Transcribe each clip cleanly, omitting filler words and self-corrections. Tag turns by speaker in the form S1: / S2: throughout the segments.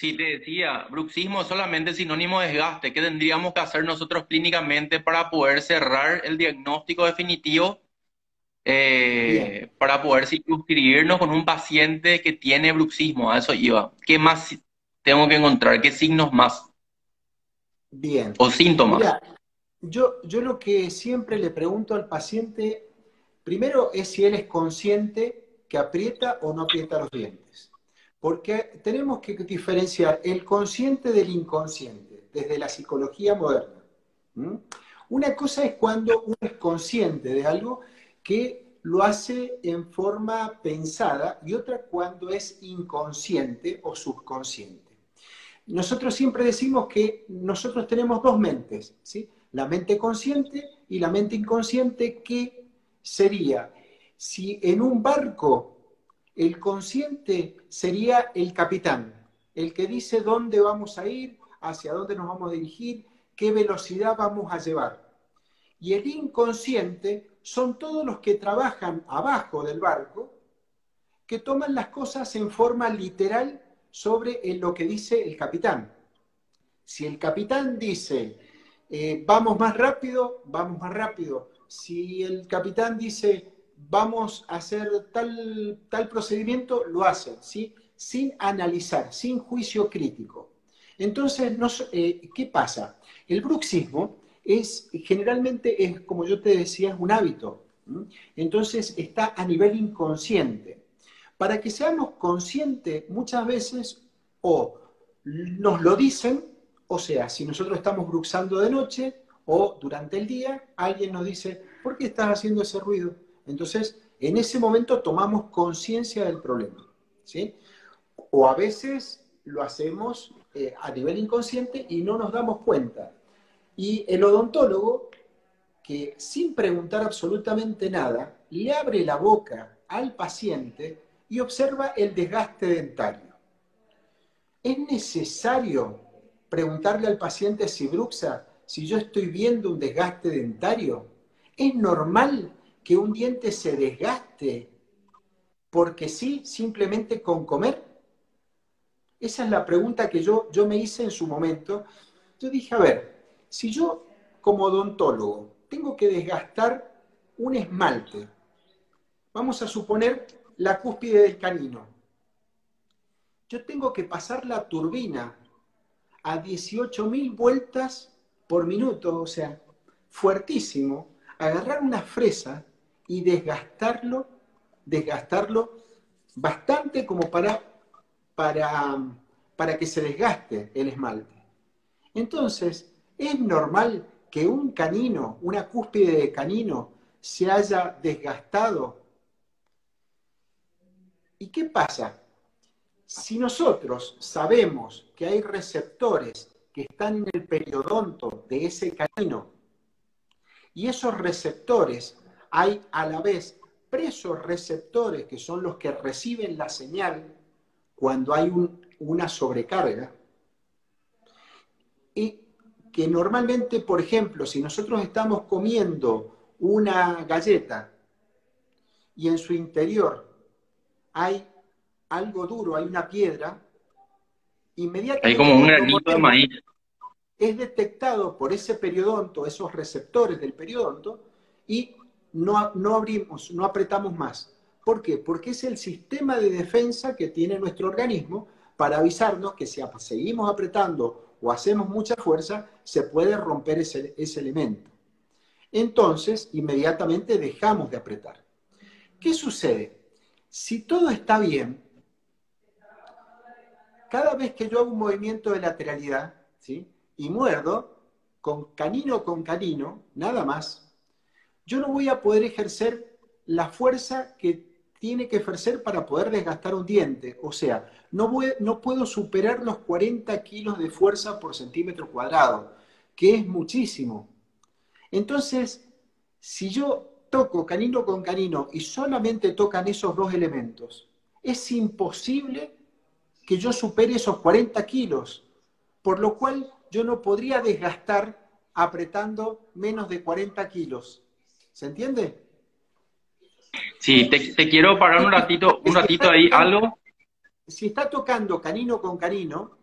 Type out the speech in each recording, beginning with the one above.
S1: Si te decía, bruxismo es solamente sinónimo de desgaste. ¿Qué tendríamos que hacer nosotros clínicamente para poder cerrar el diagnóstico definitivo,
S2: Bien,
S1: para poder circunscribirnos con un paciente que tiene bruxismo? A eso iba. ¿Qué más tengo que encontrar? ¿Qué signos más?
S2: bien.
S1: O síntomas.
S2: Mira, yo lo que siempre le pregunto al paciente, primero es si él es consciente que aprieta o no aprieta los dientes. Porque tenemos que diferenciar el consciente del inconsciente desde la psicología moderna. ¿Mm? Una cosa es cuando uno es consciente de algo que lo hace en forma pensada y otra cuando es inconsciente o subconsciente. Nosotros siempre decimos que nosotros tenemos dos mentes, ¿sí? La mente consciente y la mente inconsciente, que sería, si en un barco el consciente sería el capitán, el que dice dónde vamos a ir, hacia dónde nos vamos a dirigir, qué velocidad vamos a llevar. Y el inconsciente son todos los que trabajan abajo del barco, que toman las cosas en forma literal sobre lo que dice el capitán. Si el capitán dice, vamos más rápido, vamos más rápido. Si el capitán dice, vamos a hacer tal procedimiento, lo hacen, ¿sí? Sin analizar, sin juicio crítico. Entonces, ¿qué pasa? El bruxismo generalmente es, como yo te decía, es un hábito. ¿M? Entonces está a nivel inconsciente. Para que seamos conscientes, muchas veces o nos lo dicen, o sea, si nosotros estamos bruxando de noche o durante el día, alguien nos dice, ¿por qué estás haciendo ese ruido? Entonces, en ese momento tomamos conciencia del problema, ¿sí? O a veces lo hacemos a nivel inconsciente y no nos damos cuenta. Y el odontólogo, que sin preguntar absolutamente nada, le abre la boca al paciente y observa el desgaste dentario. ¿Es necesario preguntarle al paciente si bruxa, si yo estoy viendo un desgaste dentario? ¿Es normal que un diente se desgaste porque sí, simplemente con comer? Esa es la pregunta que yo me hice en su momento. Yo dije, a ver, si yo como odontólogo tengo que desgastar un esmalte, vamos a suponer la cúspide del canino, yo tengo que pasar la turbina a 18.000 vueltas por minuto, o sea, fuertísimo, agarrar una fresa y desgastarlo bastante como para, para que se desgaste el esmalte. Entonces, es normal que un canino, una cúspide de canino, se haya desgastado. ¿Y qué pasa? Si nosotros sabemos que hay receptores que están en el periodonto de ese canino y esos receptores hay a la vez presos receptores que son los que reciben la señal cuando hay una sobrecarga, y que normalmente, por ejemplo, si nosotros estamos comiendo una galleta y en su interior hay algo duro, hay una piedra,
S1: Hay como
S2: inmediatamente
S1: un
S2: cuando
S1: granito de
S2: mordemos
S1: maíz.
S2: es detectado por ese periodonto, esos receptores del periodonto, y no abrimos, no apretamos más. ¿Por qué? Porque es el sistema de defensa que tiene nuestro organismo para avisarnos que si seguimos apretando o hacemos mucha fuerza, se puede romper ese elemento. Entonces, inmediatamente dejamos de apretar. ¿Qué sucede? Si todo está bien, cada vez que yo hago un movimiento de lateralidad, ¿sí? Y muerdo, con canino, nada más, yo no voy a poder ejercer la fuerza que tiene que ejercer para poder desgastar un diente. O sea, no puedo superar los 40 kilos de fuerza por centímetro cuadrado, que es muchísimo. Entonces, si yo toco canino con canino y solamente tocan esos dos elementos, es imposible que yo supere esos 40 kilos, por lo cual yo no podría desgastar apretando menos de 40 kilos. ¿Se entiende?
S1: Sí, te quiero parar
S2: Porque
S1: un ratito ahí, algo.
S2: si está tocando canino con canino,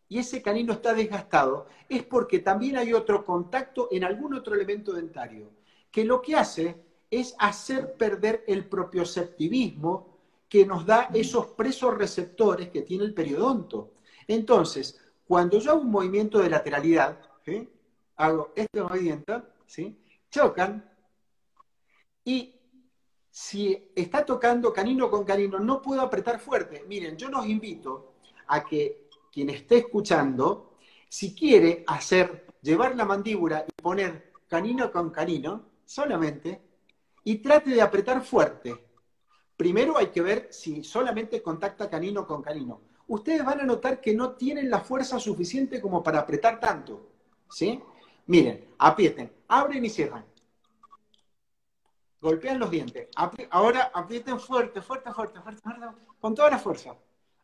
S2: y ese canino está desgastado, es porque también hay otro contacto en algún otro elemento dentario, que lo que hace es hacer perder el propioceptivismo que nos da esos presos receptores que tiene el periodonto. Entonces, cuando yo hago un movimiento de lateralidad, ¿sí? Hago este movimiento, ¿sí? Chocan, y si está tocando canino con canino, no puedo apretar fuerte. Miren, yo los invito a que quien esté escuchando, si quiere llevar la mandíbula y poner canino con canino, solamente, y trate de apretar fuerte. Primero hay que ver si solamente contacta canino con canino. Ustedes van a notar que no tienen la fuerza suficiente como para apretar tanto, ¿sí? Miren, aprieten, abren y cierran. Golpean los dientes. Ahora aprieten fuerte, fuerte, fuerte, fuerte, fuerte, con toda la fuerza.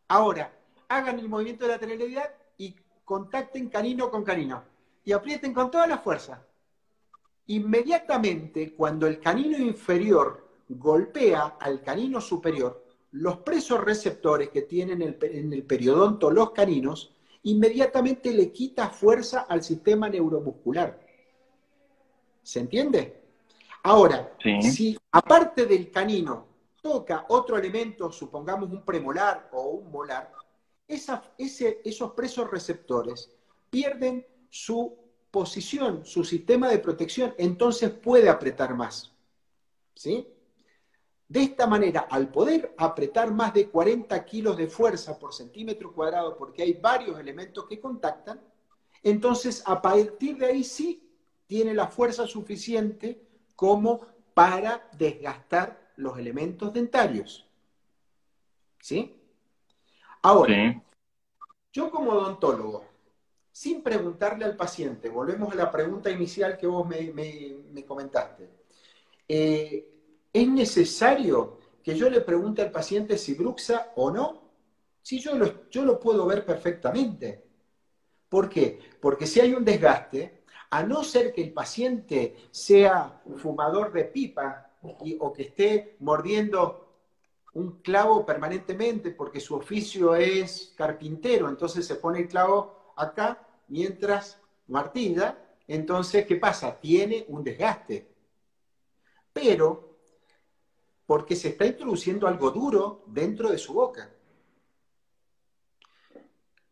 S2: Ahora, hagan el movimiento de lateralidad y contacten canino con canino. Y aprieten con toda la fuerza. Inmediatamente, cuando el canino inferior golpea al canino superior, los presos receptores que tienen en el periodonto los caninos, inmediatamente le quita fuerza al sistema neuromuscular. ¿Se entiende? Ahora,
S1: Sí.
S2: si aparte del canino toca otro elemento, supongamos un premolar o un molar, esos presos receptores pierden su posición, su sistema de protección, entonces puede apretar más. ¿Sí? De esta manera, al poder apretar más de 40 kilos de fuerza por centímetro cuadrado, porque hay varios elementos que contactan, entonces a partir de ahí sí tiene la fuerza suficiente como para desgastar los elementos dentarios. ¿Sí? Ahora,
S1: Sí.
S2: yo como odontólogo, sin preguntarle al paciente, volvemos a la pregunta inicial que vos me comentaste, ¿es necesario que yo le pregunte al paciente si bruxa o no? Sí, yo lo puedo ver perfectamente. ¿Por qué? Porque si hay un desgaste, a no ser que el paciente sea fumador de pipa o que esté mordiendo un clavo permanentemente porque su oficio es carpintero, entonces se pone el clavo acá mientras martilla, entonces, ¿qué pasa? Tiene un desgaste. Pero porque se está introduciendo algo duro dentro de su boca.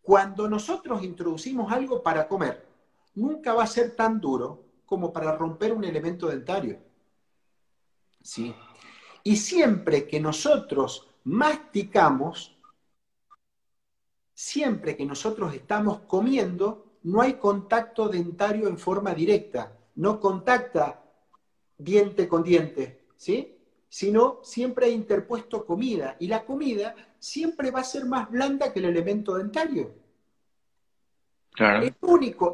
S2: Cuando nosotros introducimos algo para comer, nunca va a ser tan duro como para romper un elemento dentario. ¿Sí? Y siempre que nosotros masticamos, siempre que nosotros estamos comiendo, no hay contacto dentario en forma directa, no contacta diente con diente, ¿sí? Sino siempre hay interpuesto comida, y la comida siempre va a ser más blanda que el elemento dentario.
S1: Claro.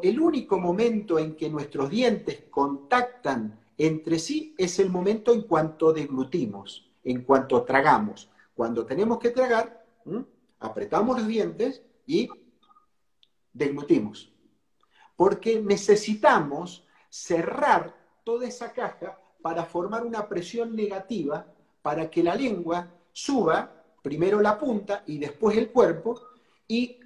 S2: El único momento en que nuestros dientes contactan entre sí es el momento en cuanto deglutimos, en cuanto tragamos. Cuando tenemos que tragar, apretamos los dientes y deglutimos. Porque necesitamos cerrar toda esa caja para formar una presión negativa para que la lengua suba primero la punta y después el cuerpo y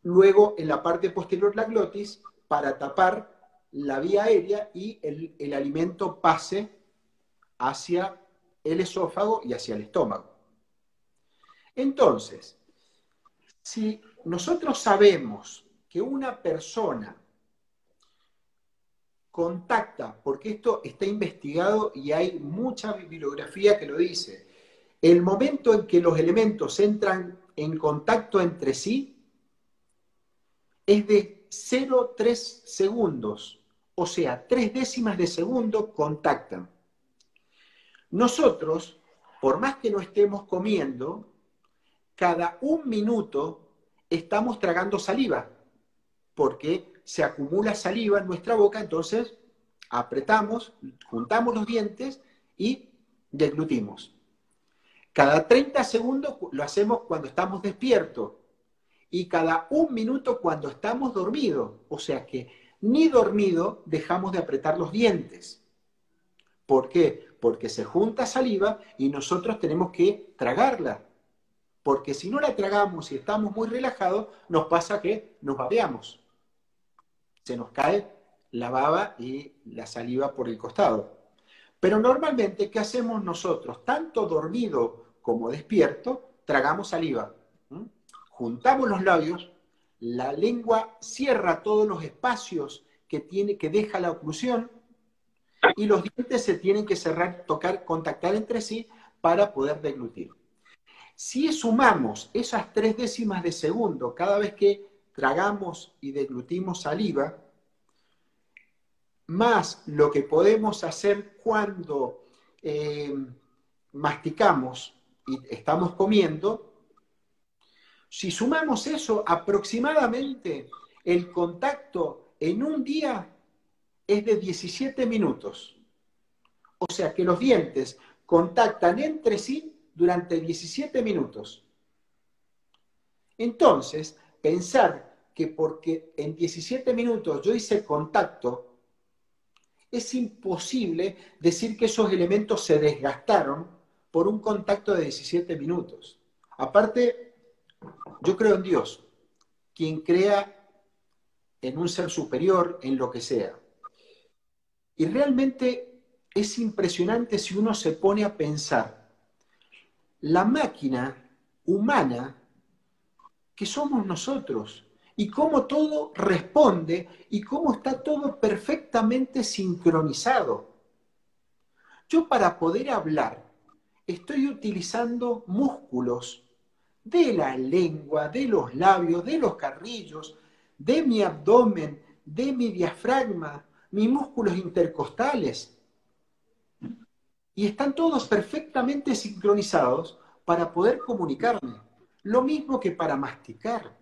S2: luego en la parte posterior la glotis para tapar la vía aérea y el alimento pase hacia el esófago y hacia el estómago. Entonces, si nosotros sabemos que una persona contacta, porque esto está investigado y hay mucha bibliografía que lo dice, el momento en que los elementos entran en contacto entre sí es de 0,3 segundos, o sea, 3 décimas de segundo contactan. Nosotros, por más que no estemos comiendo, cada 1 minuto estamos tragando saliva, porque se acumula saliva en nuestra boca, entonces apretamos, juntamos los dientes y deglutimos. Cada 30 segundos lo hacemos cuando estamos despiertos y cada 1 minuto cuando estamos dormidos. O sea que ni dormido dejamos de apretar los dientes. ¿Por qué? Porque se junta saliva y nosotros tenemos que tragarla. porque si no la tragamos y estamos muy relajados, nos pasa que nos babeamos. Se nos cae la baba y la saliva por el costado. Pero normalmente, ¿qué hacemos nosotros? Tanto dormido como despierto, tragamos saliva. ¿Mm? Juntamos los labios, la lengua cierra todos los espacios que deja la oclusión y los dientes se tienen que cerrar, tocar, contactar entre sí para poder deglutir. Si sumamos esas 3/10 de segundo cada vez que tragamos y deglutimos saliva, más lo que podemos hacer cuando masticamos y estamos comiendo, si sumamos eso, aproximadamente el contacto en un día es de 17 minutos. O sea que los dientes contactan entre sí durante 17 minutos. Entonces, pensar que porque en 17 minutos yo hice contacto, es imposible decir que esos elementos se desgastaron por un contacto de 17 minutos. Aparte, yo creo en Dios, quien crea en un ser superior, en lo que sea. Y realmente es impresionante si uno se pone a pensar, la máquina humana que somos nosotros, y cómo todo responde, y cómo está todo perfectamente sincronizado. Yo para poder hablar estoy utilizando músculos de la lengua, de los labios, de los carrillos, de mi abdomen, de mi diafragma, mis músculos intercostales. Y están todos perfectamente sincronizados para poder comunicarme. Lo mismo que para masticar.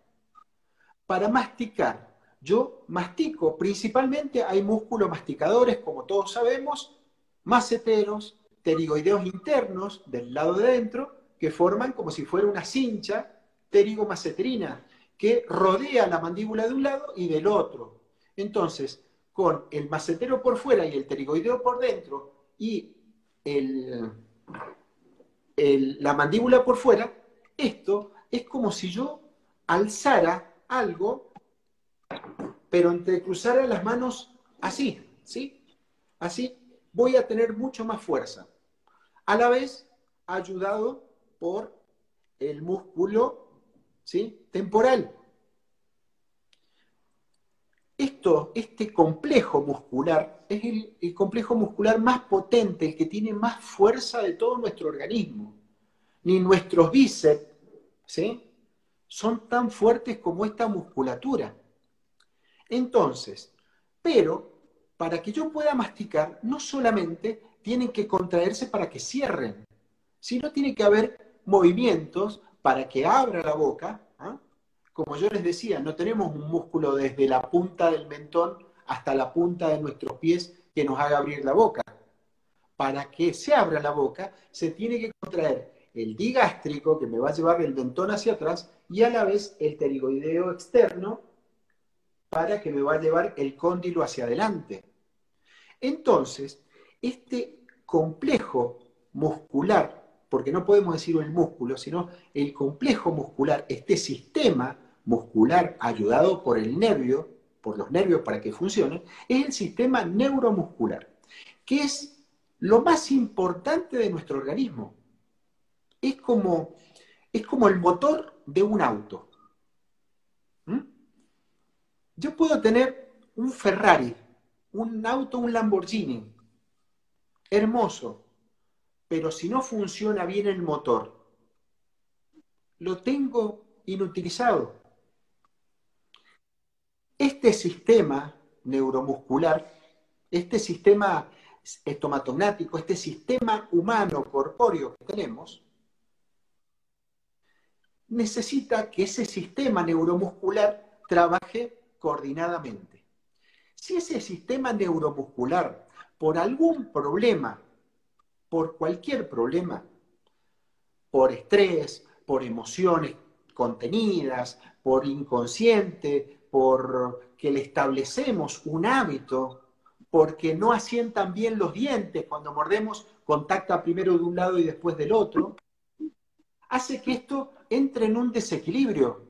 S2: Para masticar, yo mastico, principalmente hay músculos masticadores, como todos sabemos, maceteros, pterigoideos internos del lado de dentro, que forman como si fuera una cincha pterigomaceterina, que rodea la mandíbula de un lado y del otro. Entonces, con el macetero por fuera y el pterigoideo por dentro y la mandíbula por fuera, esto es como si yo alzara algo, pero entrecruzara las manos así, ¿sí? Así voy a tener mucho más fuerza. A la vez, ayudado por el músculo, ¿sí? Temporal. Este complejo muscular es el complejo muscular más potente, el que tiene más fuerza de todo nuestro organismo. Ni nuestros bíceps, ¿sí?, son tan fuertes como esta musculatura. Entonces, pero para que yo pueda masticar, no solamente tienen que contraerse para que cierren, sino tiene que haber movimientos para que abra la boca. ¿Ah? Como yo les decía, no tenemos un músculo desde la punta del mentón hasta la punta de nuestros pies que nos haga abrir la boca. Para que se abra la boca, se tiene que contraer el digástrico, que me va a llevar el mentón hacia atrás, y a la vez el pterigoideo externo, para que me va a llevar el cóndilo hacia adelante. Entonces, este complejo muscular, porque no podemos decir el músculo, sino el complejo muscular, este sistema muscular ayudado por el nervio, por los nervios para que funcione, es el sistema neuromuscular, que es lo más importante de nuestro organismo. Es como el motor de un auto. ¿Mm? Yo puedo tener un Ferrari, un auto, un Lamborghini, hermoso, pero si no funciona bien el motor, lo tengo inutilizado. Este sistema neuromuscular, este sistema estomatognático, este sistema humano corpóreo que tenemos, necesita que ese sistema neuromuscular trabaje coordinadamente. Si ese sistema neuromuscular, por algún problema, por cualquier problema, por estrés, por emociones contenidas, por inconsciente, por que le establecemos un hábito, porque no asientan bien los dientes cuando mordemos, contacta primero de un lado y después del otro, hace que esto entra en un desequilibrio.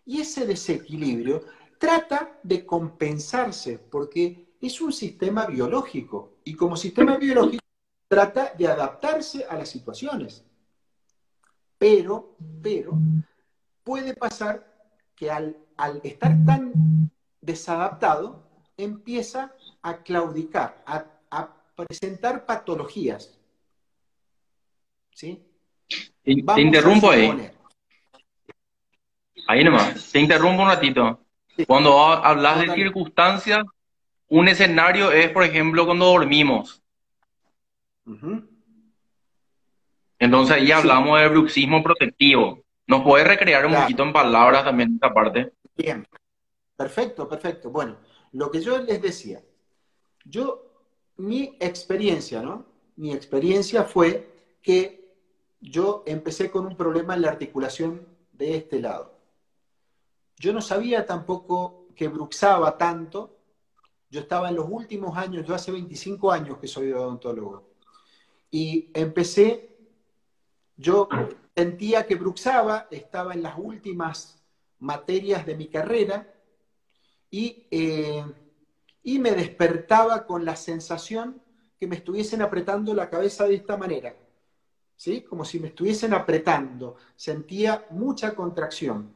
S2: Y ese desequilibrio trata de compensarse, porque es un sistema biológico. Y como sistema biológico trata de adaptarse a las situaciones. Pero puede pasar que al estar tan desadaptado, empieza a claudicar, a presentar patologías. ¿Sí?
S1: Te
S2: Vamos a
S1: interrumpo ahí.
S2: suponer.
S1: Ahí nomás. Te interrumpo un ratito.
S2: Sí,
S1: Cuando hablas
S2: no,
S1: de
S2: dale.
S1: circunstancias, un escenario es, por ejemplo, cuando dormimos.
S2: Ujú.
S1: Entonces ahí
S2: Sí,
S1: hablamos de bruxismo protectivo. ¿Nos puedes recrear un poquito
S2: claro.
S1: en palabras también esta parte?
S2: Bien. Perfecto, perfecto. Bueno, lo que yo les decía, mi experiencia, ¿no? Mi experiencia fue que yo empecé con un problema en la articulación de este lado. Yo no sabía tampoco que bruxaba tanto. Yo estaba en los últimos años, yo hace 25 años que soy odontólogo. Y empecé, yo sentía que bruxaba, estaba en las últimas materias de mi carrera y, eh, y me despertaba con la sensación que me estuviesen apretando la cabeza de esta manera, ¿sí? Como si me estuviesen apretando, sentía mucha contracción.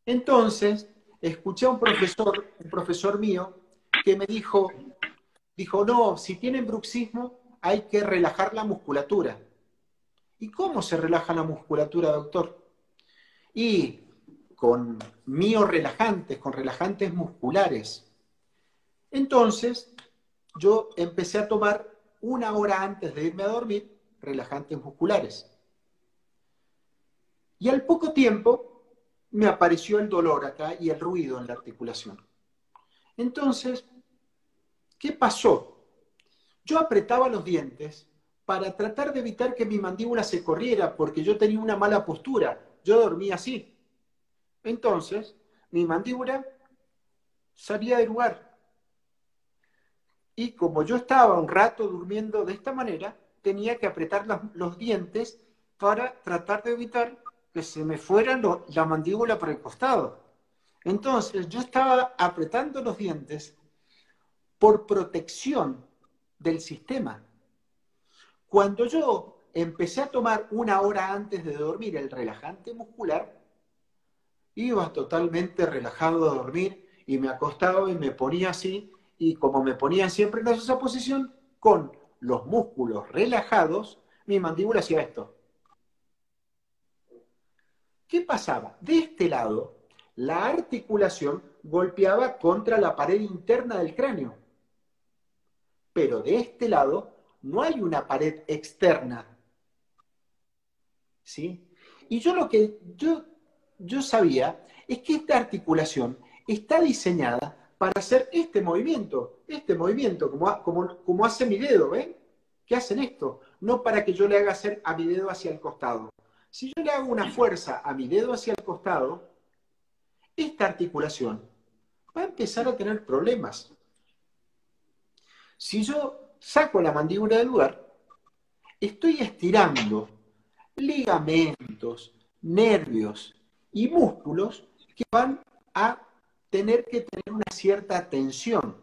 S2: Entonces, escuché a un profesor mío, que me dijo, no, si tienen bruxismo hay que relajar la musculatura. ¿Y cómo se relaja la musculatura, doctor? Y con miorelajantes, con relajantes musculares. Entonces, yo empecé a tomar 1 hora antes de irme a dormir relajantes musculares. Y al poco tiempo me apareció el dolor acá y el ruido en la articulación. Entonces, ¿qué pasó? Yo apretaba los dientes para tratar de evitar que mi mandíbula se corriera porque yo tenía una mala postura. Yo dormía así. Entonces, mi mandíbula salía del lugar. Y como yo estaba un rato durmiendo de esta manera, tenía que apretar los dientes para tratar de evitar que se me fuera la mandíbula por el costado. Entonces, yo estaba apretando los dientes por protección del sistema. Cuando yo empecé a tomar 1 hora antes de dormir el relajante muscular, iba totalmente relajado a dormir y me acostaba y me ponía así, y como me ponía siempre en esa posición, con los músculos relajados, mi mandíbula hacía esto. ¿Qué pasaba? De este lado, la articulación golpeaba contra la pared interna del cráneo, pero de este lado no hay una pared externa, ¿sí? Y yo lo que yo sabía es que esta articulación está diseñada para hacer este movimiento, como hace mi dedo, ¿ven? ¿Qué hacen esto? No para que yo le haga hacer a mi dedo hacia el costado. Si yo le hago una fuerza a mi dedo hacia el costado, esta articulación va a empezar a tener problemas. Si yo saco la mandíbula del lugar, estoy estirando ligamentos, nervios y músculos que van a tener que tener una cierta tensión.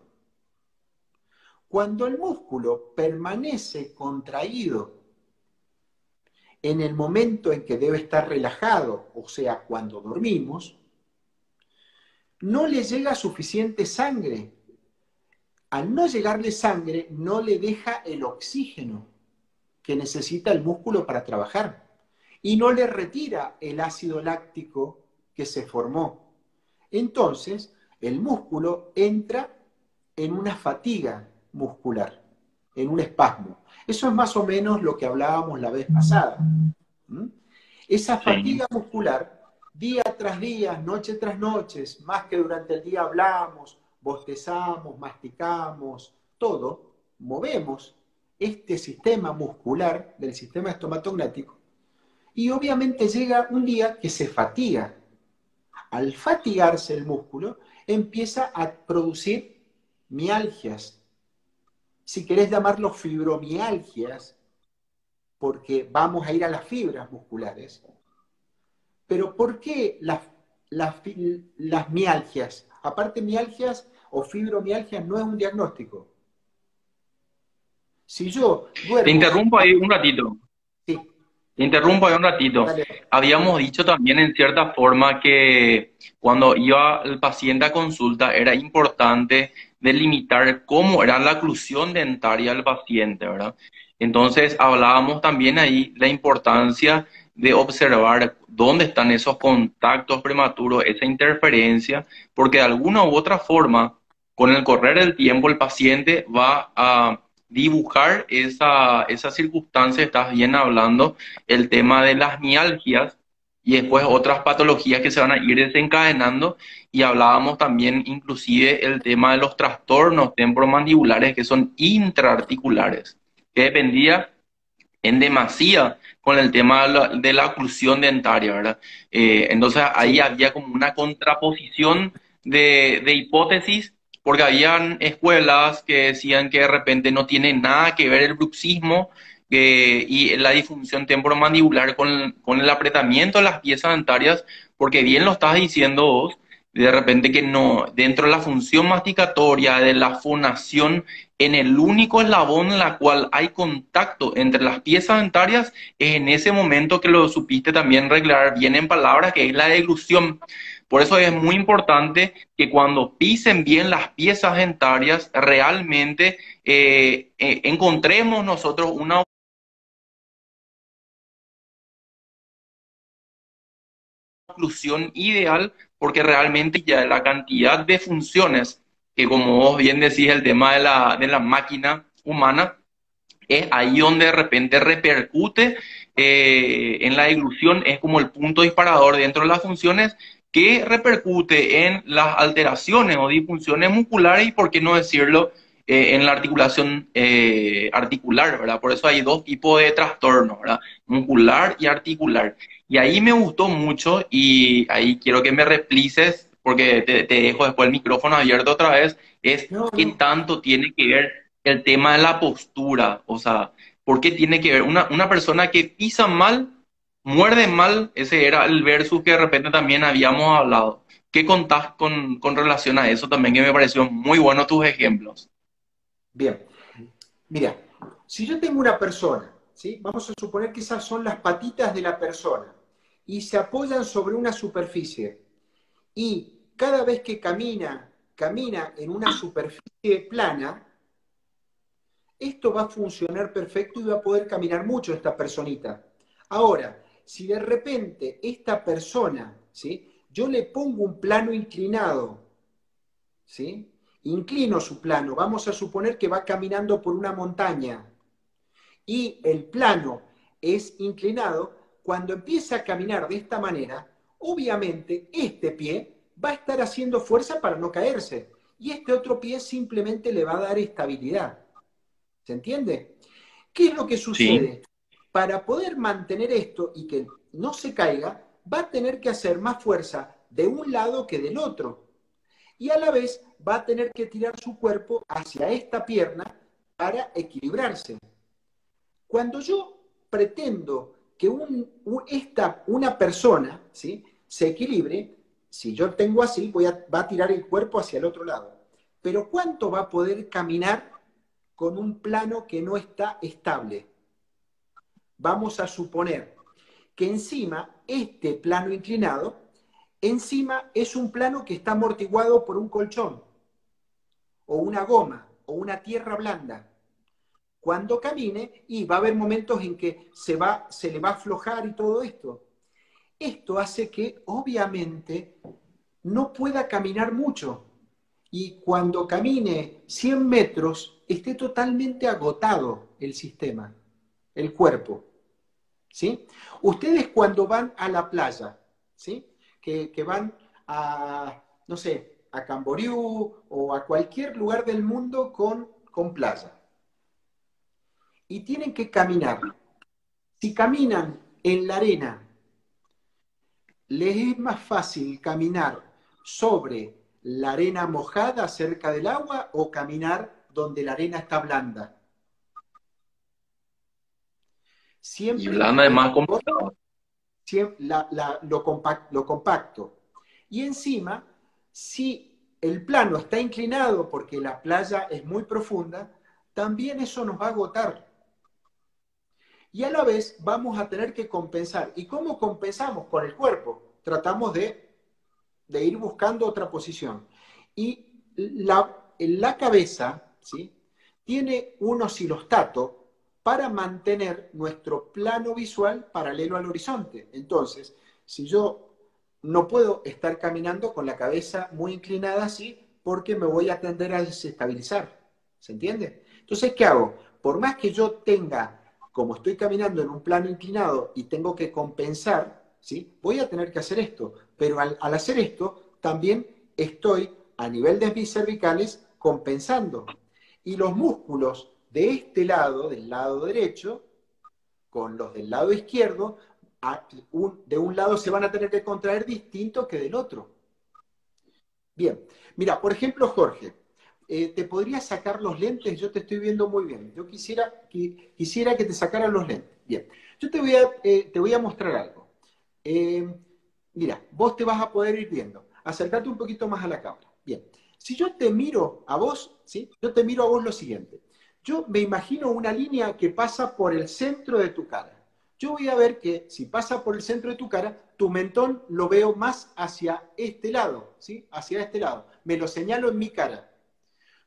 S2: Cuando el músculo permanece contraído en el momento en que debe estar relajado, o sea, cuando dormimos, no le llega suficiente sangre. Al no llegarle sangre, no le deja el oxígeno que necesita el músculo para trabajar y no le retira el ácido láctico que se formó. Entonces, el músculo entra en una fatiga muscular, en un espasmo. Eso es más o menos lo que hablábamos la vez pasada. ¿Mm? Esa
S1: Sí.
S2: fatiga muscular, día tras día, noche tras noche, más que durante el día hablamos, bostezamos, masticamos, todo, movemos este sistema muscular del sistema estomatognático y obviamente llega un día que se fatiga. Al fatigarse el músculo, empieza a producir mialgias. Si querés llamarlo fibromialgias, porque vamos a ir a las fibras musculares, Pero ¿por qué las mialgias? Aparte, mialgias o fibromialgias no es un diagnóstico. Si yo
S1: Te
S2: duermo,
S1: interrumpo ahí un ratito.
S2: sí,
S1: Te interrumpo ahí un ratito.
S2: dale,
S1: Habíamos dicho también en cierta forma que cuando iba el paciente a consulta era importante delimitar cómo era la oclusión dentaria del paciente, ¿verdad? Entonces hablábamos también ahí la importancia de observar dónde están esos contactos prematuros, esa interferencia, porque de alguna u otra forma, con el correr del tiempo, el paciente va a dibujar esa circunstancia, estás bien hablando, el tema de las mialgias y después otras patologías que se van a ir desencadenando, y hablábamos también inclusive el tema de los trastornos temporomandibulares que son intraarticulares, que dependía en demasía con el tema de la oclusión dentaria, ¿verdad? Entonces ahí
S2: sí,
S1: había como una contraposición de hipótesis, porque habían escuelas que decían que de repente no tiene nada que ver el bruxismo y la disfunción temporomandibular con el apretamiento de las piezas dentarias, porque bien lo estás diciendo vos, de repente que no, dentro de la función masticatoria, de la fonación, en el único eslabón en la cual hay contacto entre las piezas dentarias, es en ese momento que lo supiste también reclarar bien en palabras, que es la deglución. Por eso es muy importante que cuando pisen bien las piezas dentarias, realmente encontremos nosotros una oclusión ideal, porque realmente ya la cantidad de funciones, que como vos bien decís, el tema de la máquina humana, es ahí donde de repente repercute en la deglución, es como el punto disparador dentro de las funciones que repercute en las alteraciones o disfunciones musculares y, por qué no decirlo, en la articulación articular, ¿verdad? Por eso hay dos tipos de trastornos, ¿verdad? Muscular y articular. Y ahí me gustó mucho y ahí quiero que me replices, porque te dejo después el micrófono abierto otra vez, es
S2: no,
S1: qué
S2: no,
S1: tanto tiene que ver el tema de la postura, o sea, ¿por qué tiene que ver una persona que pisa mal, muerde mal? Ese era el versus que de repente también habíamos hablado. ¿Qué contás con relación a eso también? Que me pareció muy bueno tus ejemplos.
S2: bien. Mira, si yo tengo una persona, ¿sí? Vamos a suponer que esas son las patitas de la persona y se apoyan sobre una superficie y cada vez que camina en una superficie plana, esto va a funcionar perfecto y va a poder caminar mucho esta personita. Ahora, si de repente esta persona, ¿sí? Yo le pongo un plano inclinado, ¿sí? Inclino su plano, vamos a suponer que va caminando por una montaña y el plano es inclinado, cuando empieza a caminar de esta manera, obviamente este pie va a estar haciendo fuerza para no caerse y este otro pie simplemente le va a dar estabilidad. ¿Se entiende? ¿Qué es lo que
S1: Sí,
S2: sucede? Para poder mantener esto y que no se caiga, va a tener que hacer más fuerza de un lado que del otro. Y a la vez va a tener que tirar su cuerpo hacia esta pierna para equilibrarse. Cuando yo pretendo que una persona, ¿sí? Se equilibre, si yo tengo así, va a tirar el cuerpo hacia el otro lado. Pero ¿cuánto va a poder caminar con un plano que no está estable? Vamos a suponer que encima, este plano inclinado, encima es un plano que está amortiguado por un colchón, o una goma, o una tierra blanda. Cuando camine, y va a haber momentos en que se le va a aflojar y todo esto. Esto hace que, obviamente, no pueda caminar mucho. Y cuando camine 100 metros, esté totalmente agotado el sistema, el cuerpo. ¿Sí? Ustedes cuando van a la playa, ¿sí? Que van a, no sé, a Camboriú o a cualquier lugar del mundo con playa y tienen que caminar. Si caminan en la arena, les es más fácil caminar sobre la arena mojada cerca del agua o caminar donde la arena está blanda.
S1: y
S2: Siempre
S1: blanda es
S2: es
S1: más
S2: mejor,
S1: complicado.
S2: lo compacto. Y encima, si el plano está inclinado porque la playa es muy profunda, también eso nos va a agotar. Y a la vez vamos a tener que compensar. ¿Y cómo compensamos? Con el cuerpo. Tratamos de ir buscando otra posición. Y la cabeza, ¿sí?, tiene un oscilostato para mantener nuestro plano visual paralelo al horizonte. Entonces, si yo no puedo estar caminando con la cabeza muy inclinada así, porque me voy a tender a desestabilizar. ¿Se entiende? Entonces, ¿qué hago? Por más que yo tenga, como estoy caminando en un plano inclinado y tengo que compensar, ¿sí?, voy a tener que hacer esto. Pero al hacer esto, también estoy a nivel de mis cervicales compensando. Y los músculos de este lado, del lado derecho, con los del lado izquierdo, de un lado se van a tener que contraer distinto que del otro. Bien, mira, por ejemplo, Jorge, ¿te podría sacar los lentes? Yo te estoy viendo muy bien. Yo quisiera que te sacaran los lentes. Bien, yo te voy a mostrar algo. Eh, Mira, vos te vas a poder ir viendo. Acércate un poquito más a la cámara. Bien, si yo te miro a vos, ¿sí?, yo te miro a vos lo siguiente. Yo me imagino una línea que pasa por el centro de tu cara. Yo voy a ver que si pasa por el centro de tu cara, tu mentón lo veo más hacia este lado, ¿sí?, hacia este lado. Me lo señalo en mi cara.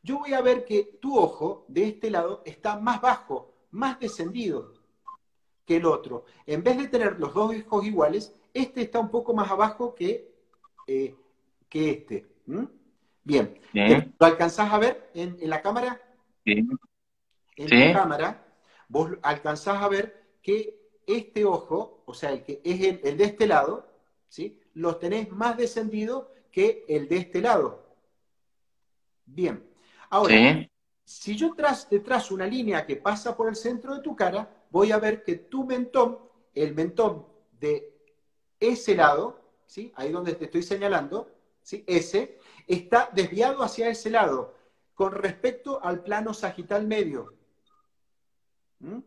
S2: Yo voy a ver que tu ojo de este lado está más bajo, más descendido que el otro. En vez de tener los dos ojos iguales, este está un poco más abajo eh, que este. ¿Mm? Bien,
S1: Sí,
S2: ¿lo alcanzás a ver en la cámara?
S1: sí,
S2: En tu
S1: sí,
S2: cámara, vos alcanzás a ver que este ojo, o sea, el que es el de este lado, ¿sí?, los tenés más descendido que el de este lado. Bien. Ahora,
S1: sí,
S2: si yo te trazo una línea que pasa por el centro de tu cara, voy a ver que tu mentón, el mentón de ese lado, ¿sí?, ahí donde te estoy señalando, ¿sí?, ese, está desviado hacia ese lado, con respecto al plano sagital medio. ¿Mm?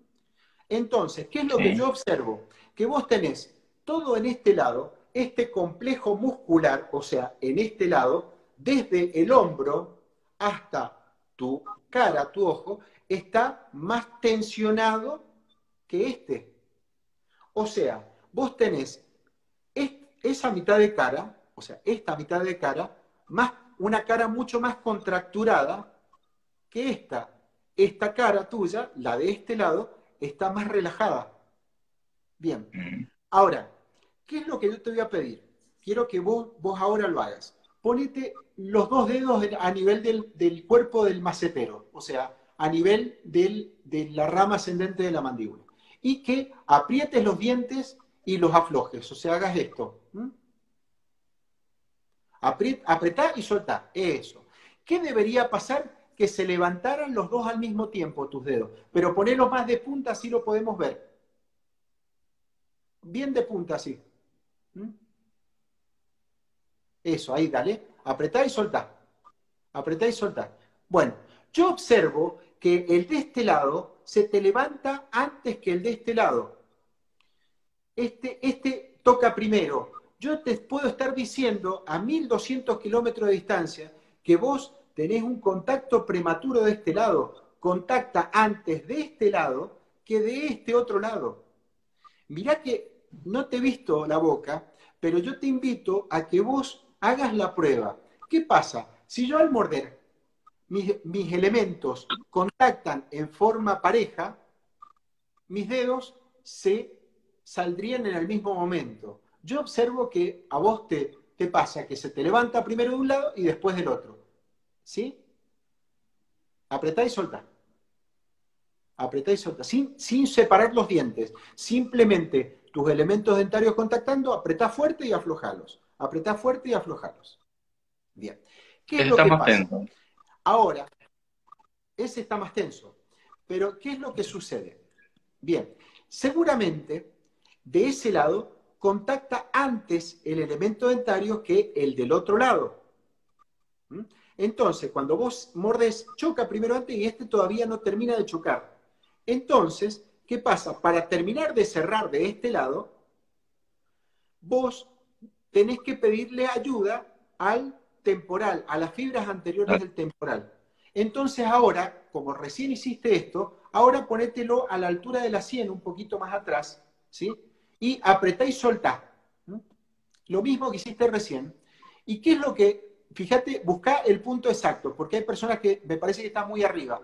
S2: Entonces, ¿qué es lo que
S1: sí,
S2: yo observo? Que vos tenés todo en este lado, este complejo muscular, o sea, en este lado, desde el hombro hasta tu cara, tu ojo, está más tensionado que este. O sea, vos tenés esa mitad de cara, o sea, esta mitad de cara, una cara mucho más contracturada que esta. Esta cara tuya, la de este lado, está más relajada. Bien.
S1: mm,
S2: Ahora, ¿qué es lo que yo te voy a pedir? Quiero que vos ahora lo hagas. Ponete los dos dedos a nivel del cuerpo del macetero, o sea, a nivel de la rama ascendente de la mandíbula. Y que aprietes los dientes y los aflojes, o sea, hagas esto. Apretá y soltá. Eso. ¿Qué debería pasar? Que se levantaran los dos al mismo tiempo tus dedos. Pero ponelos más de punta, así lo podemos ver. Bien de punta, así. ¿Mm? Eso, ahí, dale. Apretá y soltá. Apretá y soltá. Bueno, yo observo que el de este lado se te levanta antes que el de este lado. Este toca primero. Yo te puedo estar diciendo a 1200 kilómetros de distancia que vos tenés un contacto prematuro de este lado. Contacta antes de este lado que de este otro lado. Mirá que no te he visto la boca, pero yo te invito a que vos hagas la prueba. ¿Qué pasa? Si yo al morder mis elementos contactan en forma pareja, mis dedos se saldrían en el mismo momento. Yo observo que a vos te pasa que se te levanta primero de un lado y después del otro. ¿Sí? Apretá y soltá. Apretá y soltá. Sin separar los dientes. Simplemente tus elementos dentarios contactando, apretá fuerte y aflojalos. Apretá fuerte y aflojalos. Bien. ¿Qué es
S1: ese
S2: lo
S1: está
S2: que
S1: más
S2: pasa?
S1: tenso.
S2: Ahora, ese está más tenso. Pero, ¿qué es lo que sucede? Bien, seguramente de ese lado contacta antes el elemento dentario que el del otro lado. ¿Mm? Entonces, cuando vos mordes, choca primero antes y este todavía no termina de chocar. Entonces, ¿qué pasa? Para terminar de cerrar de este lado, vos tenés que pedirle ayuda al temporal, a las fibras anteriores del temporal. Entonces ahora, como recién hiciste esto, ahora ponételo a la altura de la sien, un poquito más atrás, ¿sí? Y apretá y soltá. Lo mismo que hiciste recién. ¿Y qué es lo que, fíjate, buscá el punto exacto, porque hay personas que me parece que están muy arriba.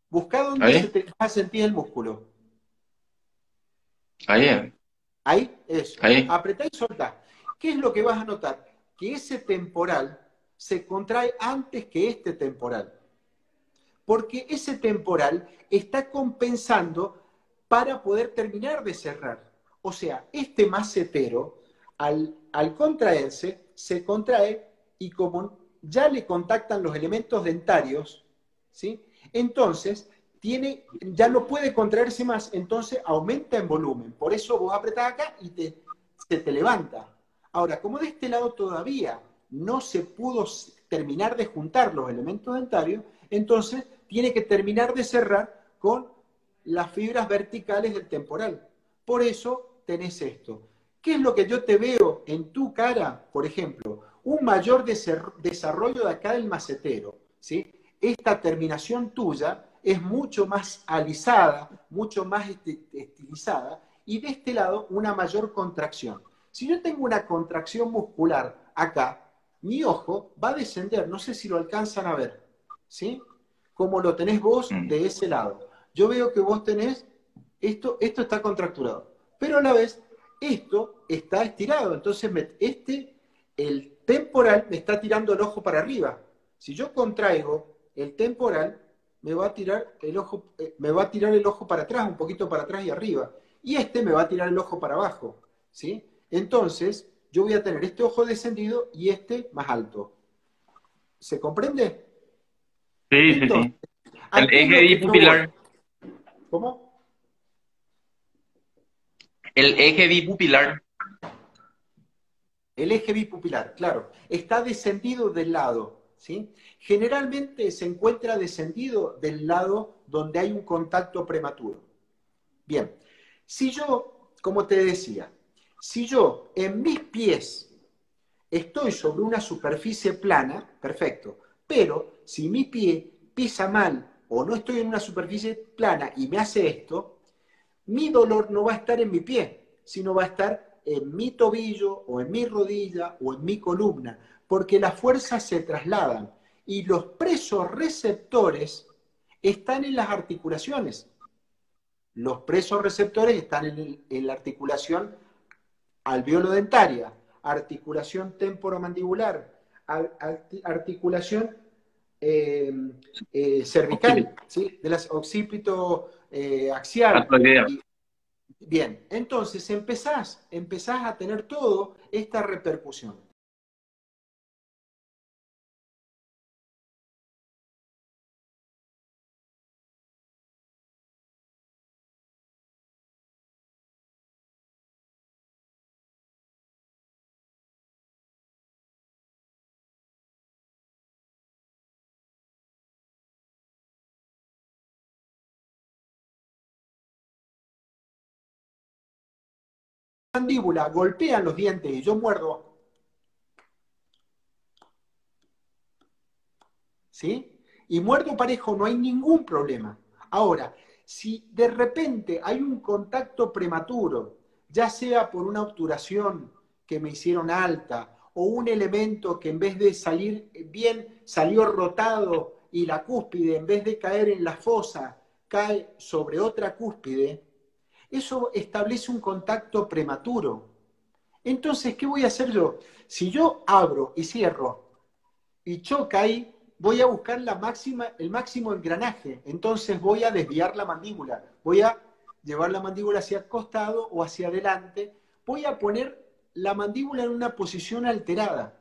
S2: Buscá dónde se
S1: Ahí,
S2: te va a sentir el músculo.
S1: ahí,
S2: Ahí, eso.
S1: ahí.
S2: Apretá y soltá. ¿Qué es lo que vas a notar? Que ese temporal se contrae antes que este temporal. Porque ese temporal está compensando para poder terminar de cerrar. O sea, este macetero, al contraerse, se contrae y como ya le contactan los elementos dentarios, ¿sí? Entonces, ya no puede contraerse más, entonces aumenta en volumen. Por eso vos apretás acá y se te levanta. Ahora, como de este lado todavía no se pudo terminar de juntar los elementos dentarios, entonces tiene que terminar de cerrar con las fibras verticales del temporal. Por eso tenés esto. ¿Qué es lo que yo te veo en tu cara? Por ejemplo, un mayor desarrollo de acá del macetero, ¿sí? Esta terminación tuya es mucho más alisada, mucho más estilizada, y de este lado una mayor contracción. Si yo tengo una contracción muscular acá, mi ojo va a descender, no sé si lo alcanzan a ver, ¿sí? Como lo tenés vos
S1: Mm.
S2: de ese lado. Yo veo que vos tenés, esto está contracturado, pero a la vez esto está estirado, entonces el temporal me está tirando el ojo para arriba. Si yo contraigo el temporal, me va a tirar el ojo para atrás, un poquito para atrás y arriba. Y este me va a tirar el ojo para abajo, ¿sí? Entonces, yo voy a tener este ojo descendido y este más alto. ¿Se comprende?
S1: Sí, sí,
S2: Entonces,
S1: sí. El
S2: ¿a qué es
S1: eje
S2: lo que yo voy?
S1: bipupilar,
S2: ¿Cómo?
S1: el eje bipupilar.
S2: El eje bipupilar, claro, está descendido del lado, ¿sí? Generalmente se encuentra descendido del lado donde hay un contacto prematuro. Bien, si yo, como te decía, si yo en mis pies estoy sobre una superficie plana, perfecto, pero si mi pie pisa mal o no estoy en una superficie plana y me hace esto, mi dolor no va a estar en mi pie, sino va a estar en mi tobillo o en mi rodilla o en mi columna, porque las fuerzas se trasladan y los presos receptores están en las articulaciones. Los presos receptores están en la articulación alveolo-dentaria, articulación temporomandibular, articulación cervical,
S1: Occipito,
S2: ¿sí? De las occipito axial.
S1: atoidea.
S2: Bien, entonces empezás a tener todo esta repercusión. La mandíbula golpean los dientes y yo muerdo, ¿sí? Y muerdo parejo, no hay ningún problema. Ahora, si de repente hay un contacto prematuro, ya sea por una obturación que me hicieron alta o un elemento que en vez de salir bien salió rotado y la cúspide en vez de caer en la fosa cae sobre otra cúspide, eso establece un contacto prematuro. Entonces, ¿qué voy a hacer yo? Si yo abro y cierro y choca ahí, voy a buscar el máximo engranaje. Entonces voy a desviar la mandíbula. Voy a llevar la mandíbula hacia el costado o hacia adelante. Voy a poner la mandíbula en una posición alterada.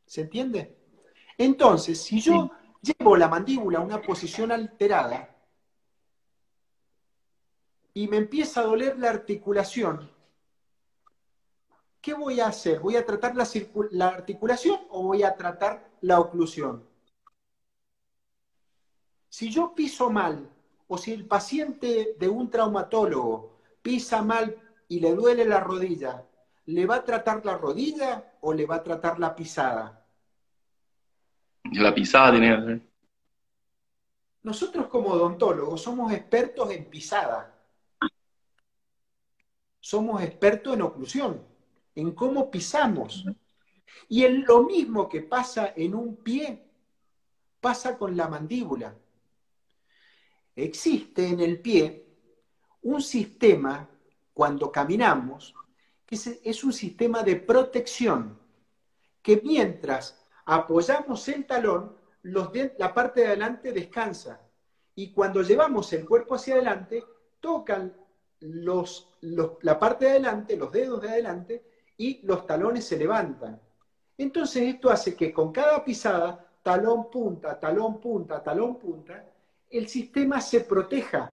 S2: ¿Se entiende? Entonces, si yo
S1: Sí.
S2: llevo la mandíbula a una posición alterada y me empieza a doler la articulación, ¿qué voy a hacer? ¿Voy a tratar la articulación o voy a tratar la oclusión? Si yo piso mal, o si el paciente de un traumatólogo pisa mal y le duele la rodilla, ¿le va a tratar la rodilla o le va a tratar la pisada?
S1: La pisada tiene que hacer.
S2: Nosotros como odontólogos somos expertos en pisada, somos expertos en oclusión, en cómo pisamos. Y en lo mismo que pasa en un pie, pasa con la mandíbula. Existe en el pie un sistema, cuando caminamos, que es un sistema de protección, que mientras apoyamos el talón, la parte de adelante descansa. Y cuando llevamos el cuerpo hacia adelante, tocan la parte de adelante, los dedos de adelante, y los talones se levantan. Entonces esto hace que con cada pisada, talón punta, talón punta, talón punta, el sistema se proteja.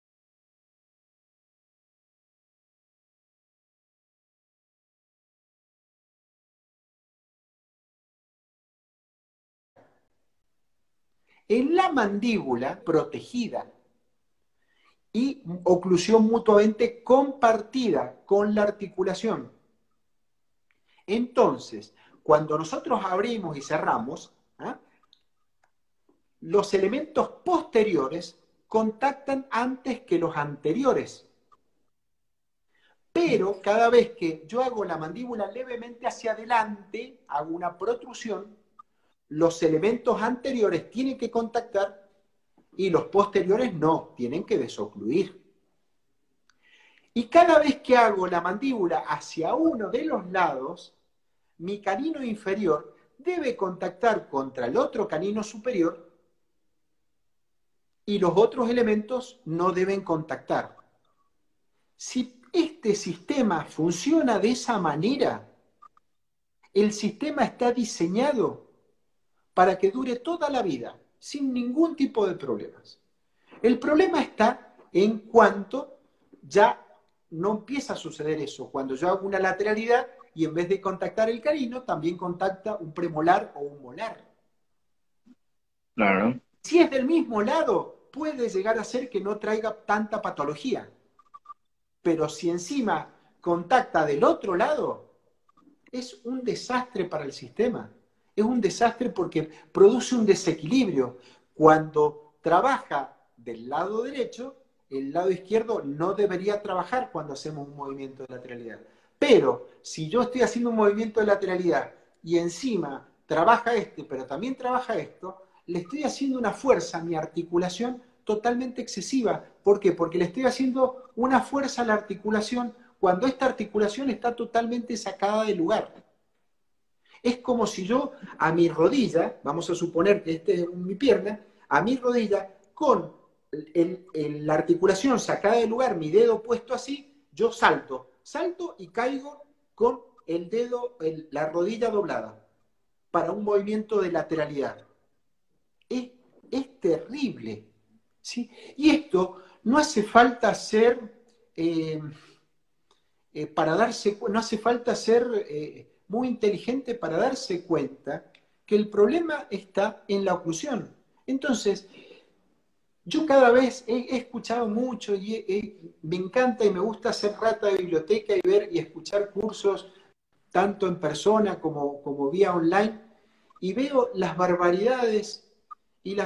S2: En la mandíbula protegida y oclusión mutuamente compartida con la articulación. Entonces, cuando nosotros abrimos y cerramos, ¿ah?, los elementos posteriores contactan antes que los anteriores. Pero cada vez que yo hago la mandíbula levemente hacia adelante, hago una protrusión, los elementos anteriores tienen que contactar y los posteriores no, tienen que desocluir. Y cada vez que hago la mandíbula hacia uno de los lados, mi canino inferior debe contactar contra el otro canino superior y los otros elementos no deben contactar. Si este sistema funciona de esa manera, el sistema está diseñado para que dure toda la vida, sin ningún tipo de problemas. El problema está en cuanto ya no empieza a suceder eso, cuando yo hago una lateralidad y en vez de contactar el canino, también contacta un premolar o un molar.
S1: Claro.
S2: Si es del mismo lado, puede llegar a ser que no traiga tanta patología. Pero si encima contacta del otro lado, es un desastre para el sistema. Es un desastre porque produce un desequilibrio. Cuando trabaja del lado derecho, el lado izquierdo no debería trabajar cuando hacemos un movimiento de lateralidad. Pero si yo estoy haciendo un movimiento de lateralidad y encima trabaja este, pero también trabaja esto, le estoy haciendo una fuerza a mi articulación totalmente excesiva. ¿Por qué? Porque le estoy haciendo una fuerza a la articulación cuando esta articulación está totalmente sacada de lugar. Es como si yo a mi rodilla, vamos a suponer que este es mi pierna, a mi rodilla, con la articulación sacada de lugar, mi dedo puesto así, yo salto y caigo con el dedo, la rodilla doblada, para un movimiento de lateralidad. Es terrible, ¿sí? Y esto no hace falta ser, no hace falta ser muy inteligente para darse cuenta que el problema está en la oclusión. Entonces, yo cada vez he escuchado mucho y me encanta y me gusta hacer rata de biblioteca y ver y escuchar cursos tanto en persona como vía online, y veo las barbaridades y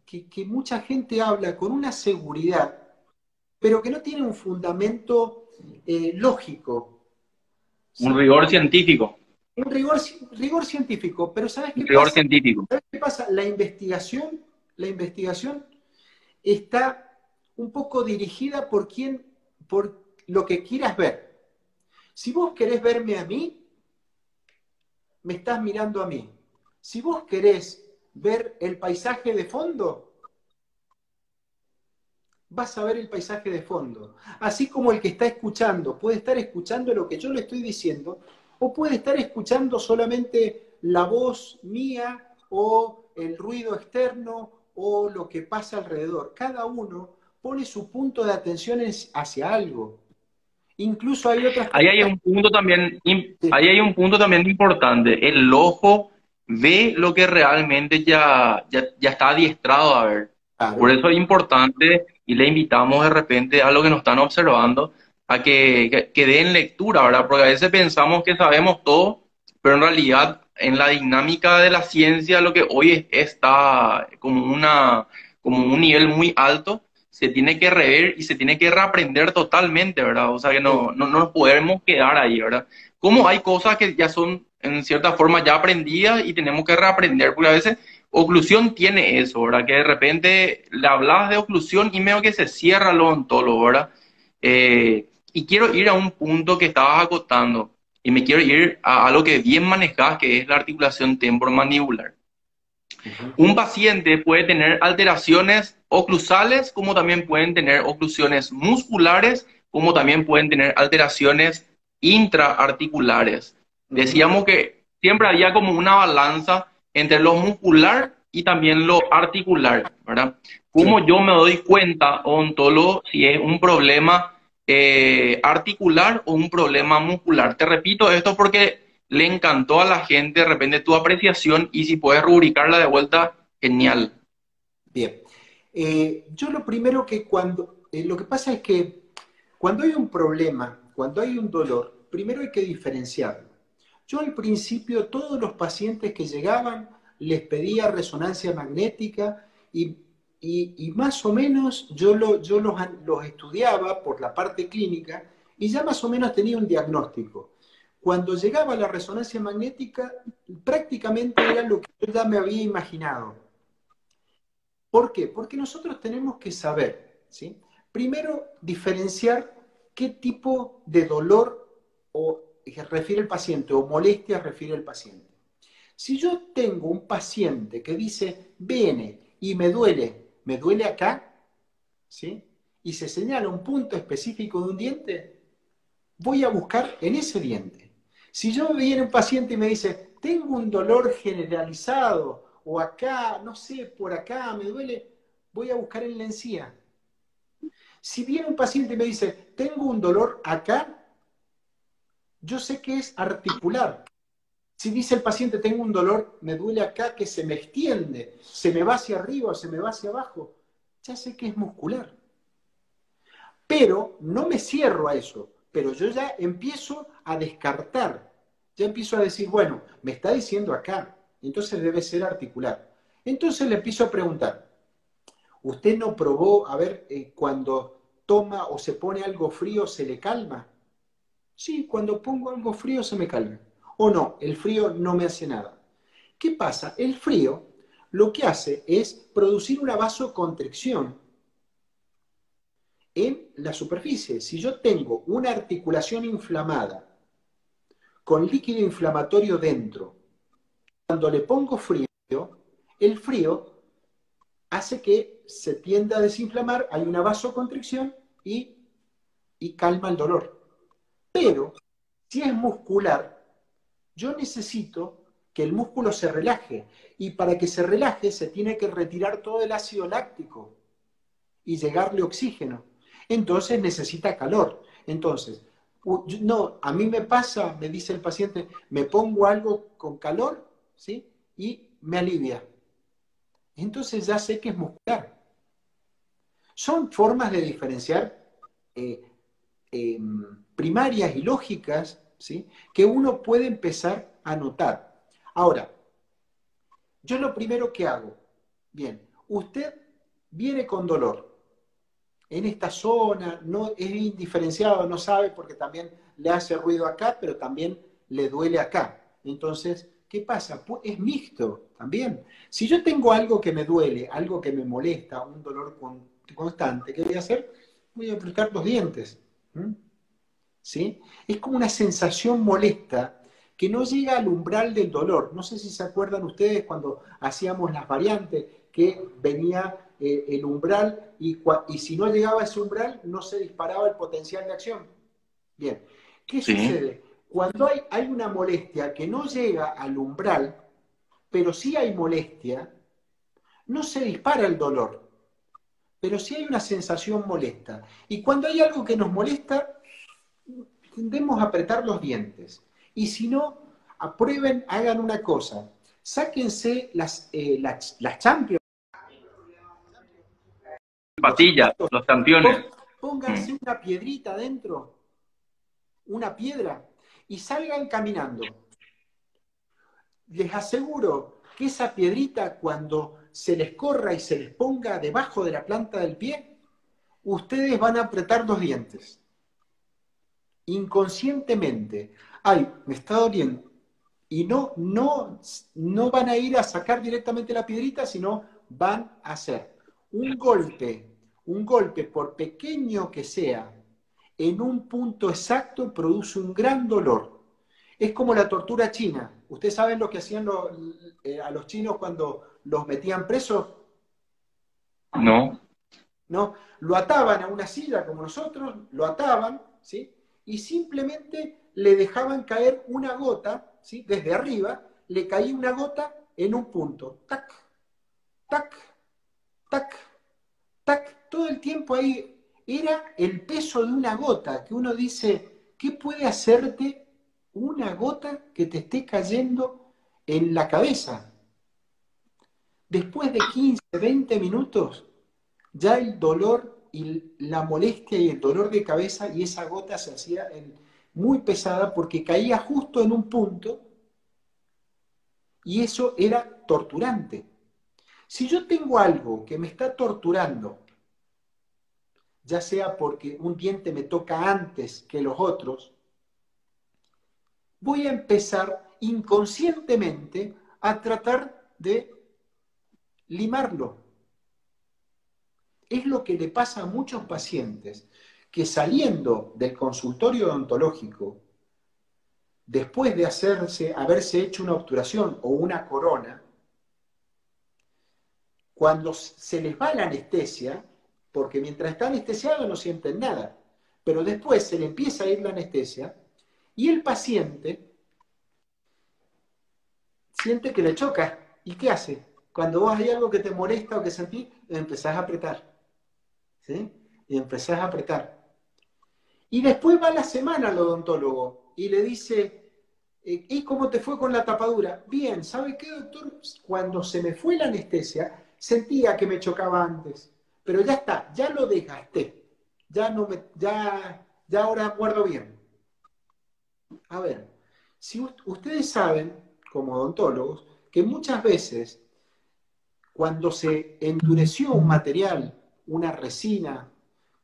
S2: que mucha gente habla con una seguridad, pero que no tiene un fundamento lógico.
S1: Un rigor científico.
S2: Un rigor científico, pero ¿sabes qué
S1: Rigor
S2: pasa?
S1: científico.
S2: ¿Sabes qué pasa? La investigación está un poco dirigida por lo que quieras ver. Si vos querés verme a mí, me estás mirando a mí. Si vos querés ver el paisaje de fondo, vas a ver el paisaje de fondo. Así como el que está escuchando puede estar escuchando lo que yo le estoy diciendo, o puede estar escuchando solamente la voz mía o el ruido externo o lo que pasa alrededor. Cada uno pone su punto de atención hacia algo. Incluso hay otras
S1: Ahí hay
S2: personas.
S1: un punto también,
S2: Sí,
S1: ahí hay un punto también importante. El ojo ve lo que realmente ya está adiestrado a ver. Por
S2: claro.
S1: eso es importante y le invitamos de repente a los que nos están observando que den lectura, ¿verdad? Porque a veces pensamos que sabemos todo, pero en realidad en la dinámica de la ciencia lo que hoy está como como un nivel muy alto, se tiene que rever y se tiene que reaprender totalmente, ¿verdad? O sea que
S2: Sí,
S1: no nos podemos quedar ahí, ¿verdad? Como hay cosas que ya son en cierta forma ya aprendidas y tenemos que reaprender, porque a veces oclusión tiene eso, ¿verdad? Que de repente le hablas de oclusión y medio que se cierra el odontólogo, ¿verdad? Y quiero ir a un punto que estabas acotando y me quiero ir a algo que bien manejás, que es la articulación temporomandibular.
S2: ujú,
S1: Un paciente puede tener alteraciones oclusales, como también pueden tener oclusiones musculares, como también pueden tener alteraciones intraarticulares.
S2: ujú,
S1: Decíamos que siempre había como una balanza entre lo muscular y también lo articular, ¿verdad?
S2: sí.
S1: ¿Cómo yo me doy cuenta, odontólogo, si es un problema articular o un problema muscular? Te repito esto porque le encantó a la gente de repente tu apreciación y si puedes rubricarla de vuelta, genial.
S2: Bien. Yo lo primero que lo que pasa es que cuando hay un problema, cuando hay un dolor, primero hay que diferenciarlo. Yo al principio, todos los pacientes que llegaban, les pedía resonancia magnética y más o menos yo los estudiaba por la parte clínica y ya más o menos tenía un diagnóstico. Cuando llegaba la resonancia magnética, prácticamente era lo que yo ya me había imaginado. ¿Por qué? Porque nosotros tenemos que saber, ¿sí? Primero, diferenciar qué tipo de dolor refiere el paciente o molestia refiere el paciente. Si yo tengo un paciente que dice, viene y me duele acá, ¿sí? Y se señala un punto específico de un diente, voy a buscar en ese diente. Si yo viene un paciente y me dice, tengo un dolor generalizado, o acá, no sé, por acá me duele, voy a buscar en la encía. Si viene un paciente y me dice, tengo un dolor acá, yo sé que es articular. Si dice el paciente, tengo un dolor, me duele acá, que se me extiende, se me va hacia arriba o se me va hacia abajo, ya sé que es muscular. Pero no me cierro a eso, pero yo ya empiezo a descartar, ya empiezo a decir, bueno, me está diciendo acá, entonces debe ser articular. Entonces le empiezo a preguntar, ¿usted no probó, a ver, cuando toma o se pone algo frío, se le calma? Sí, cuando pongo algo frío se me calma. O no, el frío no me hace nada. ¿Qué pasa? El frío lo que hace es producir una vasoconstricción en la superficie. Si yo tengo una articulación inflamada con líquido inflamatorio dentro, cuando le pongo frío, el frío hace que se tienda a desinflamar, hay una vasoconstricción y calma el dolor. Pero si es muscular, yo necesito que el músculo se relaje y para que se relaje se tiene que retirar todo el ácido láctico y llegarle oxígeno. Entonces necesita calor. Entonces, no, a mí me pasa, me dice el paciente, me pongo algo con calor, ¿sí? Y me alivia. Entonces ya sé que es muscular. Son formas de diferenciar eh, eh, primarias y lógicas, ¿sí? Que uno puede empezar a notar. Ahora, yo lo primero que hago, bien, usted viene con dolor, en esta zona, no es indiferenciado, no sabe porque también le hace ruido acá, pero también le duele acá. Entonces, ¿qué pasa? Pues es mixto también. Si yo tengo algo que me duele, algo que me molesta, un dolor constante, ¿qué voy a hacer? Voy a apretar los dientes. ¿Sí? Es como una sensación molesta que no llega al umbral del dolor. No sé si se acuerdan ustedes cuando hacíamos las variantes, que venía el umbral y si no llegaba a ese umbral no se disparaba el potencial de acción. Bien, ¿qué
S1: Sí,
S2: sucede? Cuando hay una molestia que no llega al umbral, pero sí hay molestia, no se dispara el dolor, pero sí hay una sensación molesta. Y cuando hay algo que nos molesta, tendemos a apretar los dientes. Y si no, aprueben, hagan una cosa. Sáquense las Champions, los
S1: patillas,
S2: zapatos,
S1: los campeones. Mm.
S2: pónganse una piedrita adentro una piedra y salgan caminando. Les aseguro que esa piedrita, cuando se les corra y se les ponga debajo de la planta del pie, ustedes van a apretar los dientes. Inconscientemente. Ay, me está doliendo. Y no van a ir a sacar directamente la piedrita, sino van a hacer un golpe, por pequeño que sea, en un punto exacto produce un gran dolor. Es como la tortura china. ¿Ustedes saben lo que hacían a los chinos cuando los metían presos?
S1: No,
S2: ¿No? Lo ataban a una silla como nosotros, lo ataban, ¿sí? Y simplemente le dejaban caer una gota, ¿sí? Desde arriba, le caía una gota en un punto. Tac, tac, tac, tac. Todo el tiempo ahí era el peso de una gota, que uno dice, ¿qué puede hacerte una gota que te esté cayendo en la cabeza? Después de 15, 20 minutos, ya el dolor y la molestia y el dolor de cabeza y esa gota se hacía muy pesada porque caía justo en un punto y eso era torturante. Si yo tengo algo que me está torturando, ya sea porque un diente me toca antes que los otros, voy a empezar inconscientemente a tratar de limarlo. Es lo que le pasa a muchos pacientes que saliendo del consultorio odontológico, después de haberse hecho una obturación o una corona, cuando se les va la anestesia, porque mientras está anestesiado no sienten nada, pero después se le empieza a ir la anestesia y el paciente siente que le choca. ¿Y qué hace? Cuando vos hay algo que te molesta o que sentís, empezás a apretar. ¿Sí? Y empezás a apretar. Y después va la semana al odontólogo y le dice, ¿y cómo te fue con la tapadura? Bien, ¿sabe qué, doctor? Cuando se me fue la anestesia, sentía que me chocaba antes, pero ya está, ya lo desgasté, ya ahora muerdo bien. A ver, si ustedes saben, como odontólogos, que muchas veces cuando se endureció un material, una resina,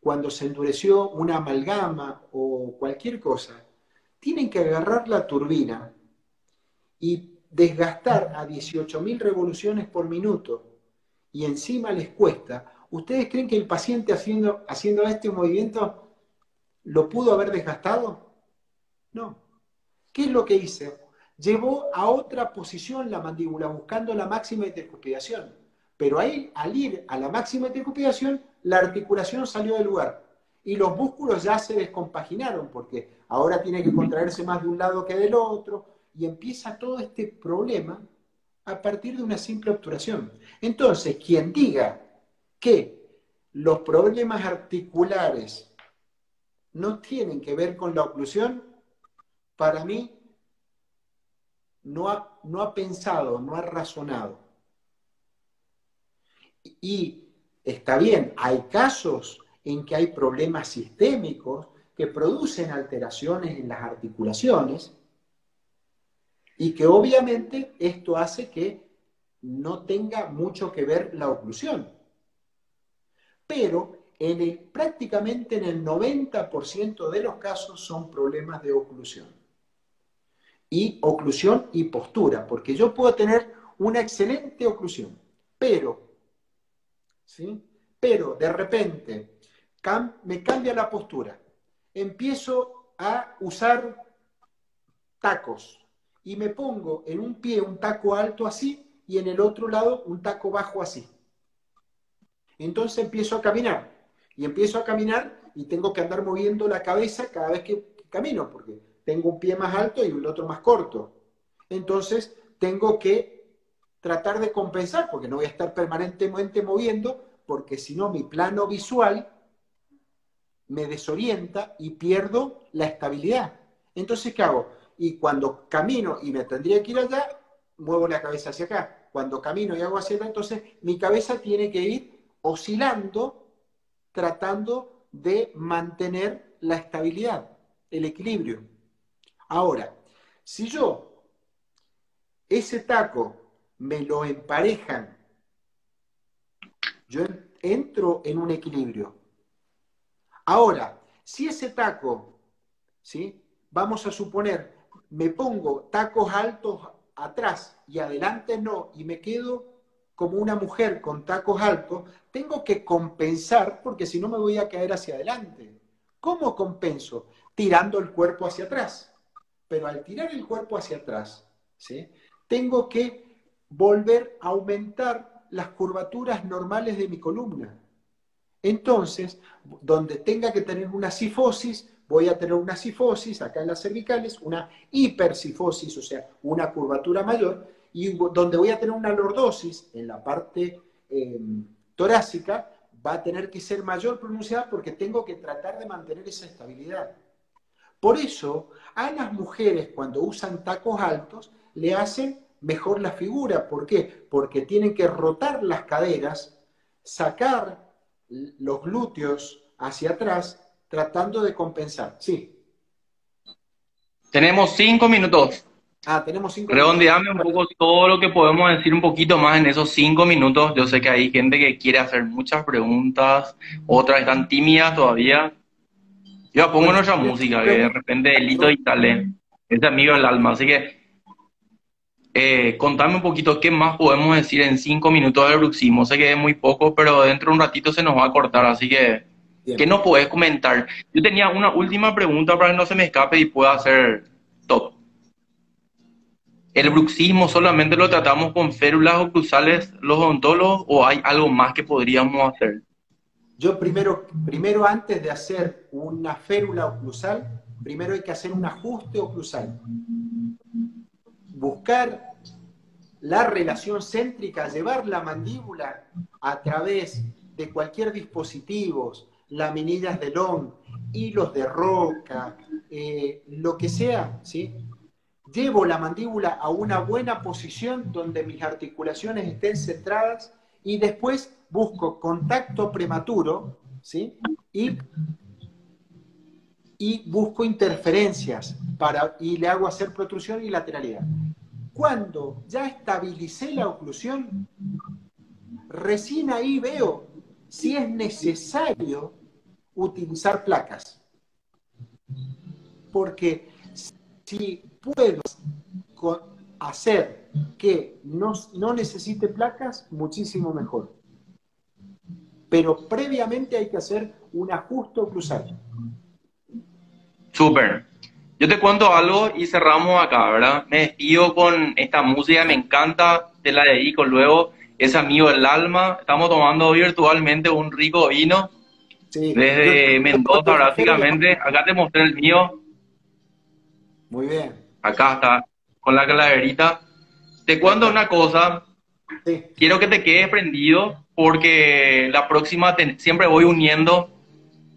S2: cuando se endureció una amalgama o cualquier cosa, tienen que agarrar la turbina y desgastar a 18.000 revoluciones por minuto y encima les cuesta. ¿Ustedes creen que el paciente haciendo este movimiento lo pudo haber desgastado? No. ¿Qué es lo que hice? Llevó a otra posición la mandíbula, buscando la máxima intercupidación. Pero ahí, al ir a la máxima intercupidación, la articulación salió del lugar. Y los músculos ya se descompaginaron, porque ahora tiene que contraerse más de un lado que del otro, y empieza todo este problema a partir de una simple obturación. Entonces, quien diga que los problemas articulares no tienen que ver con la oclusión, para mí no ha pensado, no ha razonado. Y está bien, hay casos en que hay problemas sistémicos que producen alteraciones en las articulaciones y que obviamente esto hace que no tenga mucho que ver la oclusión. Pero prácticamente en el 90% de los casos son problemas de oclusión. Y oclusión y postura, porque yo puedo tener una excelente oclusión, ¿sí? Pero de repente me cambia la postura, empiezo a usar tacos y me pongo en un pie un taco alto así y en el otro lado un taco bajo así. Entonces empiezo a caminar y tengo que andar moviendo la cabeza cada vez que camino, porque tengo un pie más alto y el otro más corto. Entonces tengo que tratar de compensar, porque no voy a estar permanentemente moviendo, porque si no mi plano visual me desorienta y pierdo la estabilidad. Entonces, ¿qué hago? Y cuando camino y me tendría que ir allá, muevo la cabeza hacia acá. Cuando camino y hago hacia allá, entonces mi cabeza tiene que ir oscilando, tratando de mantener la estabilidad. el equilibrio. Ahora, si yo ese taco me lo emparejan, yo entro en un equilibrio. Ahora, si ese taco, ¿sí? Vamos a suponer, me pongo tacos altos atrás y adelante no, y me quedo como una mujer con tacos altos, tengo que compensar porque si no me voy a caer hacia adelante. ¿Cómo compenso? Tirando el cuerpo hacia atrás. Pero al tirar el cuerpo hacia atrás, ¿sí? Tengo que volver a aumentar las curvaturas normales de mi columna. Entonces, donde tenga que tener una cifosis, voy a tener una cifosis acá en las cervicales, una hipercifosis, o sea, una curvatura mayor, y donde voy a tener una lordosis en la parte torácica, va a tener que ser mayor pronunciada porque tengo que tratar de mantener esa estabilidad. Por eso, a las mujeres cuando usan tacos altos, le hacen mejor la figura. ¿Por qué? Porque tienen que rotar las caderas, sacar los glúteos hacia atrás, tratando de compensar. Sí.
S1: Tenemos 5 minutos.
S2: Tenemos 5 minutos.
S1: Redondeame un poco todo lo que podemos decir un poquito más en esos 5 minutos. Yo sé que hay gente que quiere hacer muchas preguntas, otras están tímidas todavía. Yo pongo
S2: Bueno,
S1: nuestra
S2: si tienen
S1: música, que de
S2: preguntas,
S1: repente Elito y Tale es amigo del alma. Así que contame un poquito qué más podemos decir en 5 minutos del bruxismo. Sé que es muy poco, pero dentro de un ratito se nos va a cortar. Así que, ¿qué
S2: bien.
S1: nos podés comentar? Yo tenía una última pregunta para que no se me escape y pueda hacer top. ¿El bruxismo solamente lo tratamos con férulas oclusales los odontólogos o hay algo más que podríamos hacer?
S2: Yo primero antes de hacer una férula oclusal, primero hay que hacer un ajuste oclusal. Buscar la relación céntrica, llevar la mandíbula a través de cualquier dispositivo, laminillas de Long, hilos de roca, lo que sea, ¿sí? Llevo la mandíbula a una buena posición donde mis articulaciones estén centradas y después busco contacto prematuro, ¿sí? Y busco interferencias y le hago hacer protrusión y lateralidad. Cuando ya estabilicé la oclusión, recién ahí veo si es necesario utilizar placas. Porque si puedo hacer que no necesite placas, muchísimo mejor. Pero previamente hay que hacer un ajuste oclusal.
S1: Súper. Yo te cuento algo y cerramos acá, ¿verdad? Me despido con esta música, me encanta, te la dedico luego. Es amigo del alma. Estamos tomando virtualmente un rico vino
S2: Sí,
S1: desde
S2: yo
S1: Mendoza,
S2: cuando la férula...
S1: prácticamente. Acá te mostré el mío.
S2: Muy bien,
S1: Acá está, con la calaverita. Te
S2: ahí
S1: cuento
S2: está.
S1: una cosa.
S2: Sí,
S1: Quiero que te quedes prendido porque la próxima siempre voy uniendo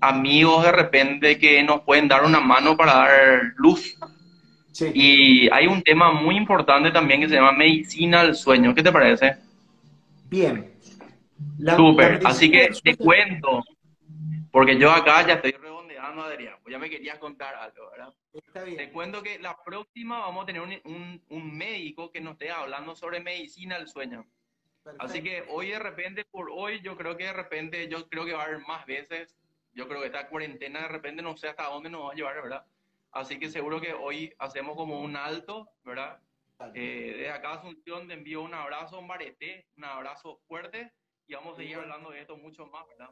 S1: amigos de repente que nos pueden dar una mano para dar luz.
S2: sí.
S1: Y hay un tema muy importante también que se llama medicina del sueño. ¿Qué te parece?
S2: Bien. La
S1: Súper. Así
S2: medicina del
S1: que te
S2: sueño...
S1: cuento, porque yo acá ya estoy redondeando, Adrián. Pues ya me querías contar algo, ¿verdad?
S2: Está
S1: Te
S2: bien.
S1: cuento que la próxima vamos a tener un médico que nos esté hablando sobre medicina del sueño. Así que
S2: Perfecto.
S1: hoy de repente, por hoy, yo creo que de repente, yo creo que va a haber más veces. Yo creo que esta cuarentena de repente no sé hasta dónde nos va a llevar, ¿verdad? Así que seguro que hoy hacemos como un alto, ¿verdad?
S2: Vale.
S1: Desde acá Asunción te envío un abrazo, Marete, un abrazo fuerte y vamos a seguir
S2: Igual.
S1: hablando de esto mucho más, ¿verdad?